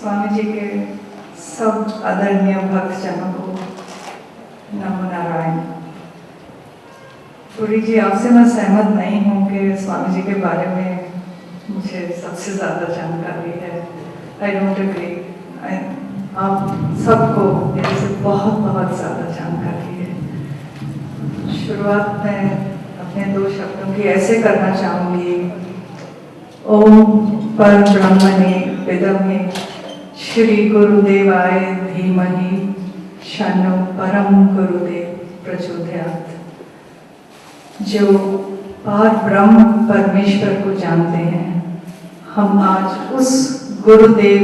स्वामी जी के सब आदरणीय भक्तजनों को नमो नारायण। थोड़ी जी आपसे मैं सहमत नहीं हूँ कि स्वामी जी के बारे में मुझे सबसे ज़्यादा जानकारी है। I don't agree. आप सबको मेरे से बहुत बहुत ज़्यादा जानकारी है। शुरुआत में अपने दो शब्दों की ऐसे करना चाहूँगी। ओम पर ब्रह्मणे विद्महे श्री गुरुदेवाय धीमहि शन्नो परम गुरुदेव प्रचोदयात्। जो पार ब्रह्म परमेश्वर को जानते हैं, हम आज उस गुरुदेव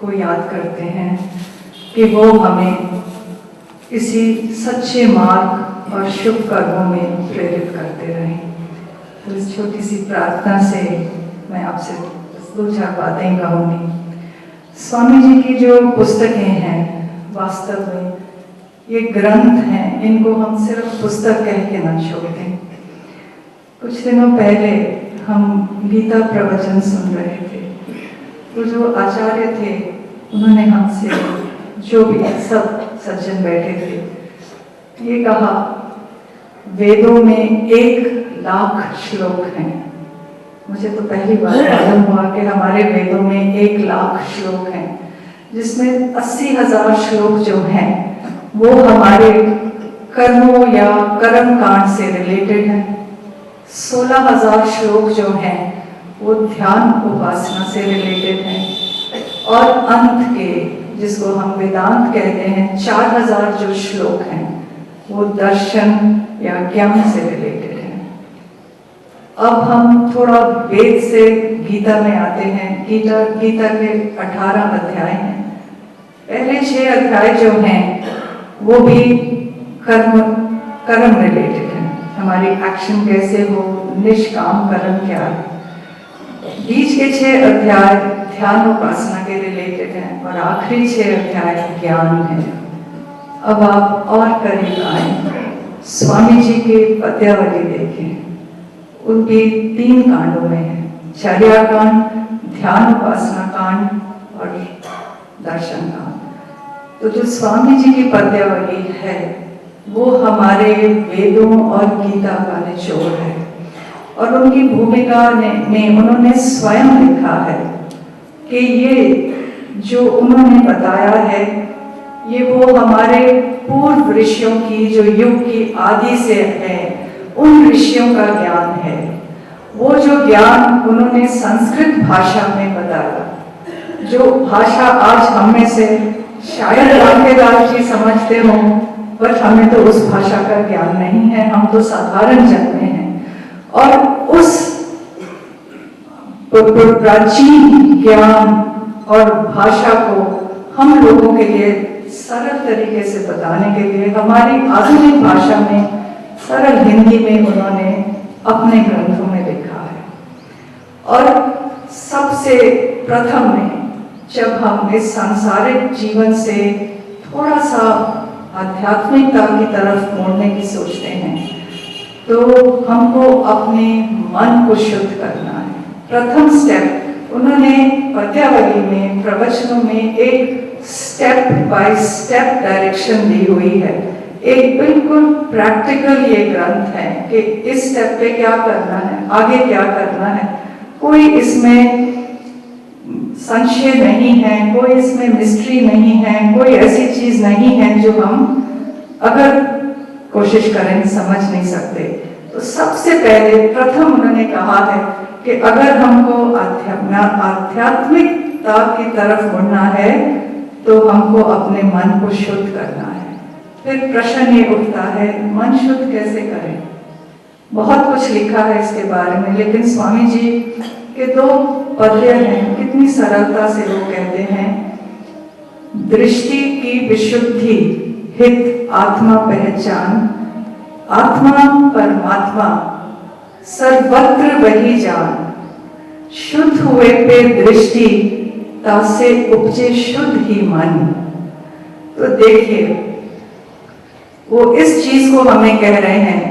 को याद करते हैं कि वो हमें इसी सच्चे मार्ग और शुभ कर्मों में प्रेरित करते रहें। तो इस छोटी सी प्रार्थना से मैं आपसे दो चार बातें कहूँगी। स्वामी जी की जो पुस्तकें हैं, वास्तव में ये ग्रंथ हैं, इनको हम सिर्फ पुस्तक कह के ना छोड़ दें। कुछ दिनों पहले हम गीता प्रवचन सुन रहे थे, तो जो आचार्य थे उन्होंने हमसे, जो भी सब सज्जन बैठे थे, ये कहा वेदों में 1,00,000 श्लोक हैं। मुझे तो पहली बार मालूम हुआ कि हमारे वेदों में 1,00,000 श्लोक हैं, जिसमें 80,000 श्लोक जो हैं वो हमारे कर्मों या कर्म कांड से रिलेटेड हैं। 16,000 श्लोक जो हैं वो ध्यान उपासना से रिलेटेड हैं, और अंत के, जिसको हम वेदांत कहते हैं, 4,000 जो श्लोक हैं वो दर्शन या ज्ञान से रिलेटेड हैं। अब हम थोड़ा वेद से गीता में आते हैं। गीता के 18 अध्याय हैं। पहले 6 अध्याय जो हैं वो भी कर्म रिलेटेड हैं। हमारी एक्शन कैसे हो, निष्काम कर्म क्या है। बीच के 6 अध्याय ध्यान उपासना के रिलेटेड हैं, और आखिरी 6 अध्याय ज्ञान है। अब आप और करीब आए, स्वामी जी के पद्यावली देखें। उनके 3 कांडों में है, चर्या कांड, ध्यान उपासना कांड और दर्शन कांड। तो जो स्वामी जी की पद्यावली है वो हमारे वेदों और गीता का निचोड़ है, और उनकी भूमिका में उन्होंने स्वयं लिखा है कि ये जो उन्होंने बताया है ये वो हमारे पूर्व ऋषियों की, जो युग की आदि से है, उन ऋषियों का ज्ञान है। वो जो ज्ञान उन्होंने संस्कृत भाषा में बताया, जो भाषा आज हम में से शायद राखेदार जी समझते हो, बट हमें तो उस भाषा का ज्ञान नहीं है, हम तो साधारण जन में हैं। और उस प्राचीन ज्ञान और भाषा को हम लोगों के लिए सरल तरीके से बताने के लिए हमारी आधुनिक भाषा में, सरल हिंदी में उन्होंने अपने ग्रंथों में लिखा है। और सबसे प्रथम में जब हम इस सांसारिक जीवन से थोड़ा सा आध्यात्मिकता की तरफ मोड़ने की सोचते हैं, तो हमको अपने मन को शुद्ध करना है। प्रथम स्टेप उन्होंने पद्यावली में, प्रवचनों में एक स्टेप बाय स्टेप डायरेक्शन दी हुई है। एक बिल्कुल प्रैक्टिकल ये ग्रंथ है कि इस स्टेप पे क्या करना है, आगे क्या करना है। कोई इसमें संशय नहीं है, कोई इसमें मिस्ट्री नहीं है, कोई ऐसी चीज नहीं है जो हम अगर कोशिश करें समझ नहीं सकते। तो सबसे पहले प्रथम उन्होंने कहा है कि अगर हमको आध्यात्मिकता की तरफ मुड़ना है तो हमको अपने मन को शुद्ध करना है। फिर प्रश्न ये उठता है, मन शुद्ध कैसे करें। बहुत कुछ लिखा है इसके बारे में, लेकिन स्वामी जी के 2 पद्य हैं, कितनी सरलता से वो कहते हैं, दृष्टि की विशुद्धि हित आत्मा पहचान, आत्मा परमात्मा सर्वत्र वही जान, शुद्ध हुए पे दृष्टि तासे उपजे शुद्ध ही मन। तो देखिए वो इस चीज को हमें कह रहे हैं,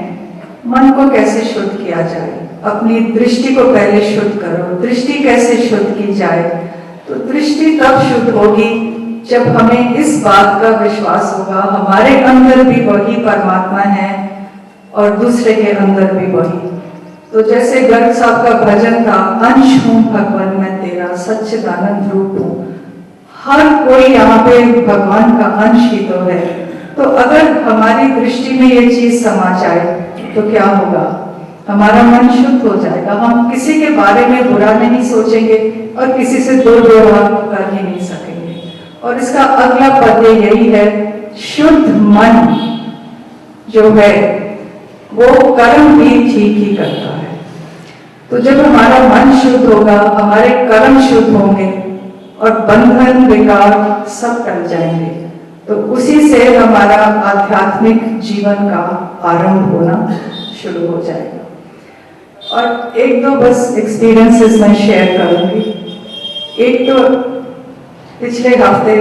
मन को कैसे शुद्ध किया जाए। अपनी दृष्टि को पहले शुद्ध करो। दृष्टि कैसे शुद्ध की जाए, तो दृष्टि तब शुद्ध होगी जब हमें इस बात का विश्वास होगा हमारे अंदर भी वही परमात्मा है और दूसरे के अंदर भी वही। तो जैसे गर्ग साहब का भजन था, अंश हूं भगवान मैं तेरा, सच्चिदानंद रूप हूं। हर कोई यहाँ पे भगवान का अंश ही तो है। तो अगर हमारी दृष्टि में ये चीज समा जाए तो क्या होगा? हमारा मन शुद्ध हो जाएगा। हम किसी के बारे में बुरा नहीं सोचेंगे और किसी से दुर्व्यवहार कर ही नहीं सकेंगे। और इसका अगला पद यही है, शुद्ध मन जो है वो कर्म भी ठीक ही करता है। तो जब हमारा मन शुद्ध होगा, हमारे कर्म शुद्ध होंगे और बंधन विकार सब टल जाएंगे। तो उसी से हमारा आध्यात्मिक जीवन का आरंभ होना शुरू हो जाएगा। और एक दो बस एक्सपीरियंसेस मैं शेयर करूंगी। एक तो पिछले हफ्ते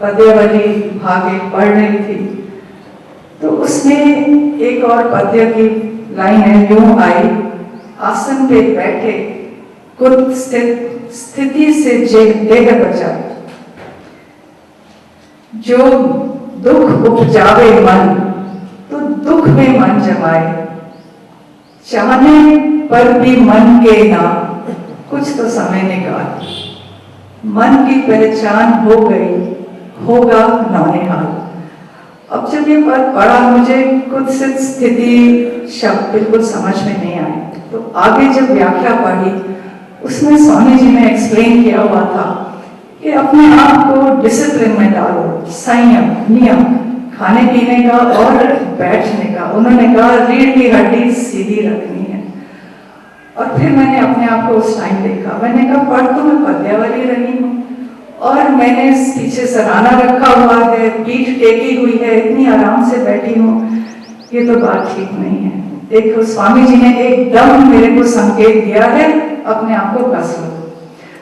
पद्यावली भाग पढ़ रही थी, तो उसमें एक और पद्य की लाइन है, यूं आई, आसन पे बैठे कुत स्थिति से देह बचाए, जो दुख उपजावे मन तो दुख में मन जमाए, चाहने पर भी मन के ना कुछ तो समय निकाल, मन की पहचान हो गई होगा नौनिहाल। अब जब ये पद पढ़ा मुझे कुछ स्थिति शब्द बिल्कुल समझ में नहीं आए, तो आगे जब व्याख्या पढ़ी उसमें स्वामी जी ने एक्सप्लेन किया हुआ था कि अपने आप को डिसिप्लिन में डालो, संयम नियम, खाने पीने का और बैठने का। उन्होंने कहा रीढ़ की हड्डी सीधी रखनी है। और फिर मैंने अपने आप को उस टाइम देखा, मैंने कहा पढ़ तो मैं पद्यावली रही हूँ और मैंने पीछे सराहना रखा हुआ है, पीठ टेकी हुई है, इतनी आराम से बैठी हूँ, ये तो बात ठीक नहीं है। देखो स्वामी जी ने एकदम मेरे को संकेत दिया है, अपने आप को कस लो।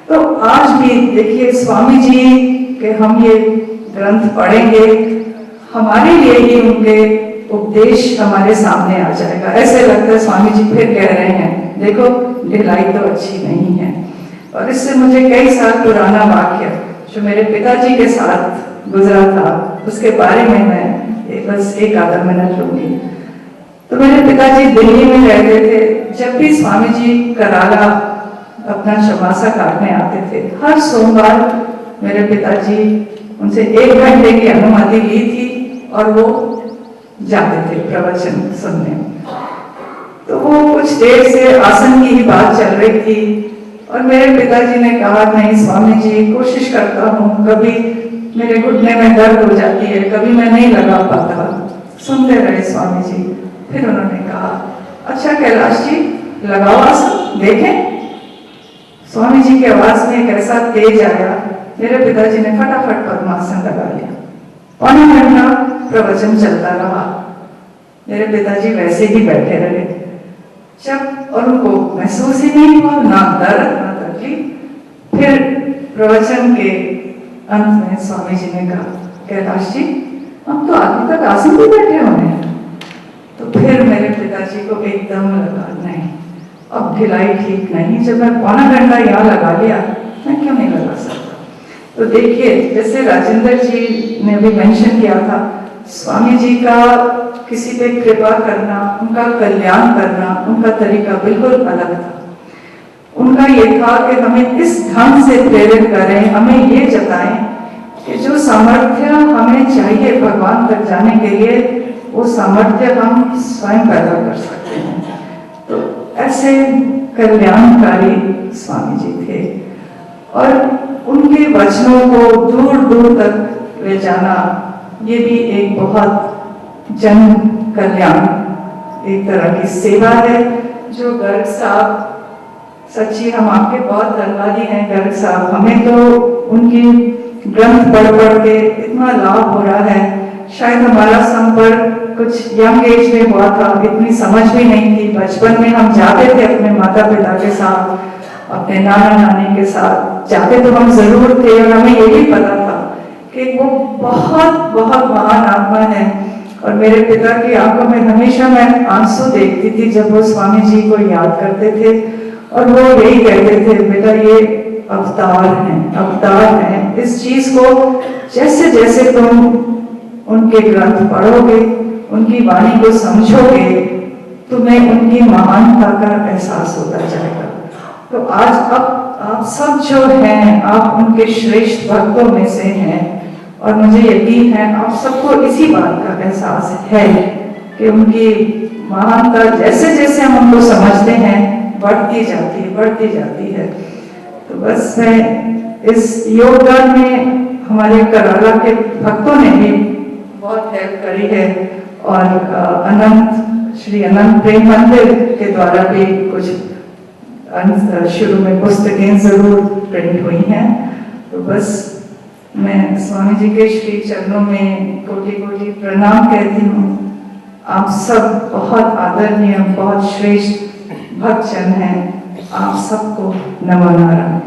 तो आज भी देखिए स्वामी जी के हम ये ग्रंथ पढ़ेंगे, हमारे लिए ही उनके उपदेश हमारे सामने आ जाएगा। ऐसे लगता है स्वामी जी फिर कह रहे हैं देखो ढिलाई तो अच्छी नहीं है। और इससे मुझे कई साल पुराना वाक्य जो मेरे पिताजी के साथ गुजरा था उसके बारे में मैं बस एक आधा मिनट लूंगी। तो मेरे पिताजी दिल्ली में रहते थे। जब भी स्वामी जी कराला अपना चौमासा काटने आते थे, हर सोमवार मेरे पिताजी उनसे 1 घंटे की अनुमति ली थी और वो जाते थे प्रवचन सुनने। तो वो कुछ देर से आसन की ही बात चल रही थी और मेरे पिताजी ने कहा नहीं स्वामी जी, कोशिश करता हूँ, कभी मेरे घुटने में दर्द हो जाती है, कभी मैं नहीं लगा पाता। सुनते रहे स्वामी जी। फिर उन्होंने कहा अच्छा कैलाश जी लगाओ आसन देखें। स्वामी जी की आवाज में एक ऐसा तेज आया, मेरे पिताजी ने फटाफट पद्मासन लगा लिया। पौना घंटा प्रवचन चलता रहा, मेरे पिताजी वैसे ही बैठे रहे। जब और उनको महसूस ही नहीं हुआ, ना दर्द ना तकलीफ। फिर प्रवचन के अंत में स्वामी जी ने कहा कैलाश जी अब तो आगे तक आसन भी बैठे होने हैं। तो फिर मेरे पिताजी को एकदम लगा नहीं, अब ढिलाई ठीक नहीं, जब मैं पौना घंटा यहाँ लगा लिया मैं क्यों नहीं लगा सकता। तो देखिए जैसे राजेंद्र जी ने भी मेंशन किया था, स्वामी जी का किसी पे कृपा करना, उनका कल्याण करना, उनका तरीका बिल्कुल अलग था। उनका ये था कि हमें इस ढंग से प्रेरित करें, हमें ये जताएं कि जो सामर्थ्य हमें चाहिए भगवान तक जाने के लिए, वो सामर्थ्य हम स्वयं पैदा कर सकते हैं। तो ऐसे कल्याणकारी स्वामी जी थे और उनके वचनों को दूर दूर तक ले जाना ये भी एक बहुत जन कल्याण एक तरह की सेवा है जो गर्ग साहब, सच्ची हम आपके बहुत धन्यवादी हैं गर्ग साहब। हमें तो उनकी ग्रंथ पढ़ पढ़ के इतना लाभ हो रहा है। शायद हमारा संपर्क कुछ यंग एज में हुआ था, इतनी समझ भी नहीं थी। बचपन में हम जाते थे अपने माता पिता के साथ, अपने नाना नानी के साथ जाते तो हम जरूर थे और हमें ये भी पता था कि वो बहुत बहुत महान आत्मा है। और मेरे पिता की आंखों में हमेशा मैं आंसू देखती थी जब वो स्वामी जी को याद करते थे और वो यही कहते थे बेटा ये अवतार हैं। इस चीज को जैसे जैसे तुम उनके ग्रंथ पढ़ोगे, उनकी वाणी को समझोगे, तुम्हें उनकी महानता का एहसास होता जाएगा। तो आज अब आप सब जो हैं, आप उनके श्रेष्ठ भक्तों में से हैं, और मुझे यकीन है आप सबको इसी बात का एहसास है कि उनकी महानता जैसे जैसे हम उनको समझते हैं बढ़ती जाती है। तो बस मैं इस योगदान में हमारे कराला के भक्तों ने भी बहुत हेल्प करी है, और श्री अनंत प्रेम मंदिर के द्वारा भी कुछ शुरू में पुस्तकें जरूर प्रिंट हुई हैं। तो बस मैं स्वामी जी के श्री चरणों में कोटि कोटि प्रणाम कहती हूँ। आप सब बहुत आदरणीय, बहुत श्रेष्ठ भक्तजन हैं। आप सबको नमो नारायण।